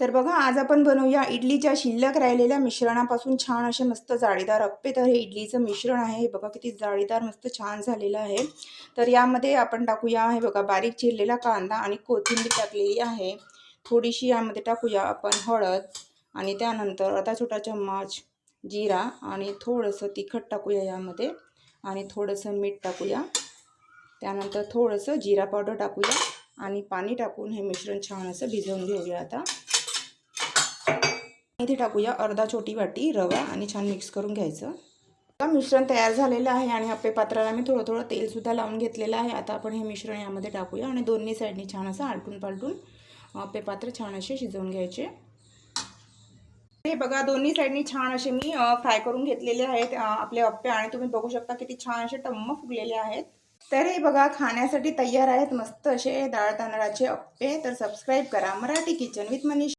तर बघा, आज आपण बनवूया इडलीच्या शिल्लक राहिलेल्या मिश्रणापासून छान असे मस्त जाळीदार अप्पे. तर हे इडलीचं मिश्रण आहे, हे बघा किती जाळीदार मस्त छान झालेलं आहे. तर यामध्ये आपण टाकूया, हे बघा बारीक चिरलेला कांदा आणि कोथिंबीर टाकलेली आहे. थोडीशी यामध्ये टाकूया आपण हळद आणि त्यानंतर अर्धा छोटा चम्मच जिरा आणि थोडंसं तिखट टाकूया यामध्ये आणि थोडंसं मीठ टाकूया. त्यानंतर थोडंसं जिरा पावडर टाकूया आणि पाणी टाकून हे मिश्रण छान असं भिजवून घेऊया. आता इथे टाकूया अर्धा छोटी वाटी रवा आणि छान मिक्स करून घ्यायचं. आता मिश्रण तयार झालेलं आहे आणि अप्पे पात्राला मी थोडं थोडं तेलसुद्धा लावून घेतलेलं आहे. आता आपण हे मिश्रण यामध्ये टाकूया आणि दोन्ही साईडनी छान असं आलटून पालटून अप्पे पात्र छान असे शिजवून घ्यायचे. हे बघा, दोन्ही साईडनी छान असे मी फ्राय करून घेतलेले आहेत आपले अप्पे आणि तुम्ही बघू शकता किती छान असे टम्म फुगलेले आहेत. तर हे बघा, खाण्यासाठी तयार आहेत मस्त असे डाळ तांदळाचे अप्पे. तर सबस्क्राईब करा मराठी किचन विथ मनीषा.